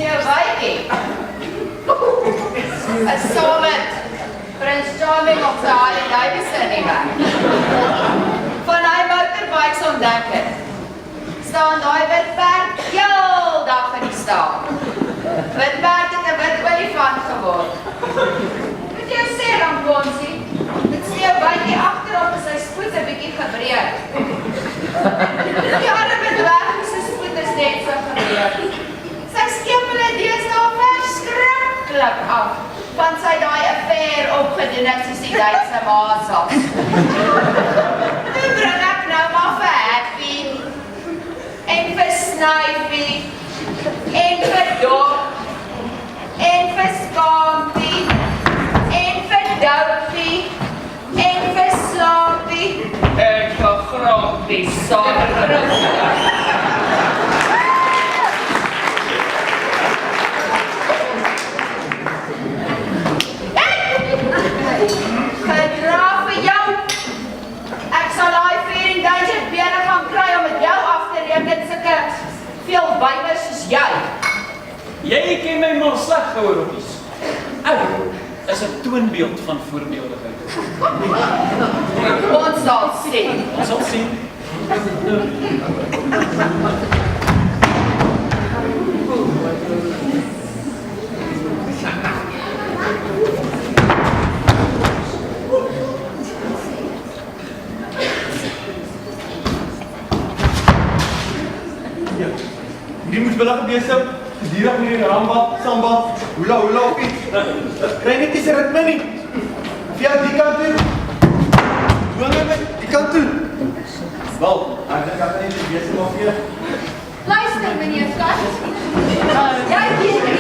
Sneeuwwitjie. 'n solid Prins Charming op sy Harley Davidson nie weg. Van hy motorbikes ontdek het, staan daai wit perd heel dag in die stal. Wit perd het 'n wit olifant geword. Moet jy sê, Ramponsie, dit Sneeuwwitjie agterop is sy spoed 'n bietjie gebreek. Die arme dwerg se spoed is net so gebreek. Sy skepel het deesdae verskriklik af, want sy daai affair opgedoen het soos die Duitse maasels. Toe bring ek nou maar vir Happy, en vir Snuifie, en vir Dop, en vir Skampie, en vir Doupie, en vir Slaapie, en vir Grampie, Gedra vir jou. Ek sal daai Fairing Danger bene gaan kry om met jou af te reken, sulke veel wyners soos jy. Jy ken my maar sleg gehoor oppies. Ou is 'n toonbeeld van voorbeeldigheid. Ons sal sien. Ons sal sien. Hierdie moes billig besig, gedierig met die ramba, samba, hula hula op iets. Kry net nie sy ritme nie. Via die kant toe. Dwing my die kant toe. Wel, ek dink ek kan net besig maak hier. Luister meneer Flat. Jy weet nie.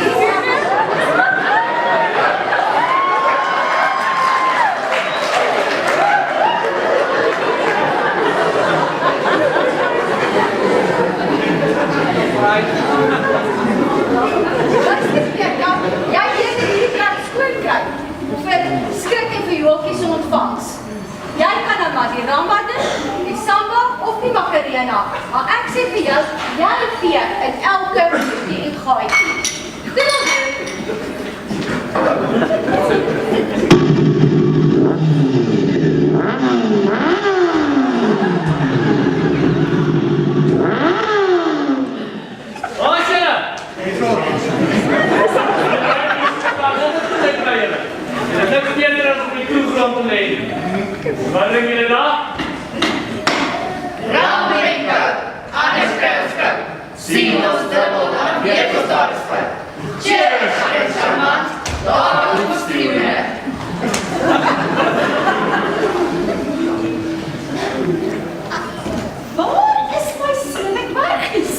Jy kan nou maar die ramba doen, die samba of die macarena. Maar ek sê vir jou, jy vee in elke die gaaitjie. Wat dink julle daar? Ramwinkel, anders kry ons koud. Sien ons dubbel, dan weet ons daar is fout. Cheers, en charmant, daar ons vriende. Waar is my slimme dwergies?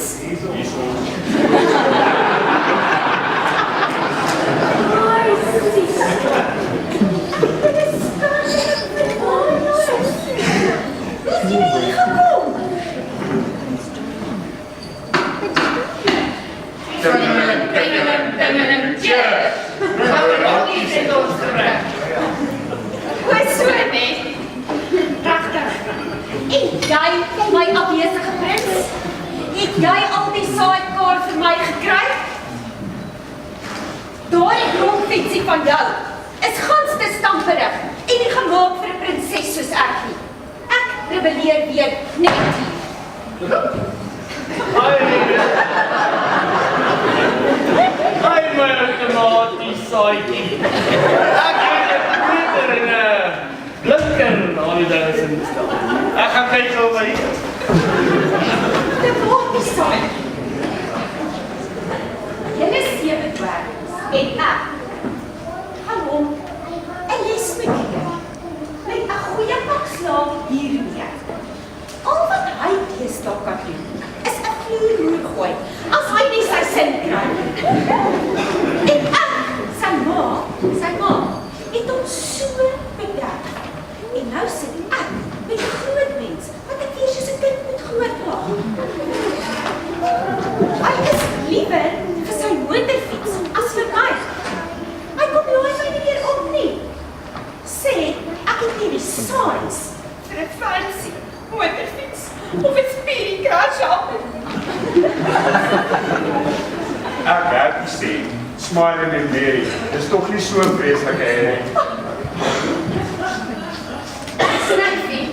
My afwesige prins, het jy al die saadkaart vir my gekry? Daai grondfietsie van jou is gans te stamperig en nie gemaak vir 'n prinses soos ek nie. Ek rebelleer weer net hier. Ai my outomaties saadjie. Ek het 'n groter en 'n blinker na die dinge sin bestel. Ek gaan kyk gou by hier. Dit word nie saai. Julle sewe dwergies en ek gaan hom 'n les met gee. Met 'n goeie pak slaag hiermee. Al wat hy deesdae kan doen, is 'n vloerroer gooi, as hy nie sy sin kry nie. En ek, sy ma, het hom so bederf. En nou sit ek met 'n groot mens, wat ek weer soos 'n kind moet groot maak. sê, Smiling and Mary, dis tog nie so vreeslik nie. Snyfie,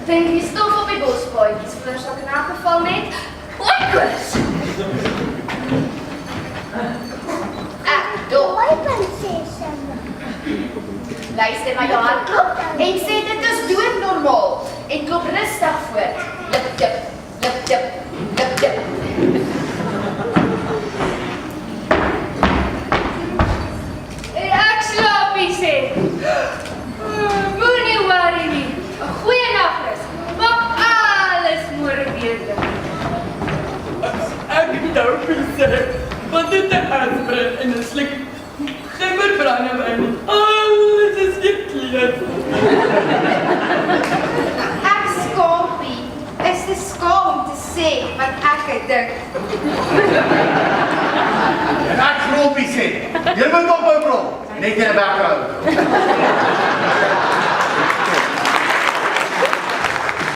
dink die stof op die bospaadjies vlers ook in elk geval net oikers. Dop, prinsesse. luister na jou hartklop en sê dit is doodnormaal en klop rustig voort. Lip, jip, lip, jip, lip, jip. Ek slaapie sê. Moenie worry nie. 'n Goeie nagrus. Maak alles môre beter. Ek het nou gesê, want dit is aspirin en 'n sluk simmerbrandewyn. Alles is gekleed. Ek skaapie is te skaam om te sê wat ek dink. En ek Knoppie sê, jy moet ophou bro, net in 'n bek hou.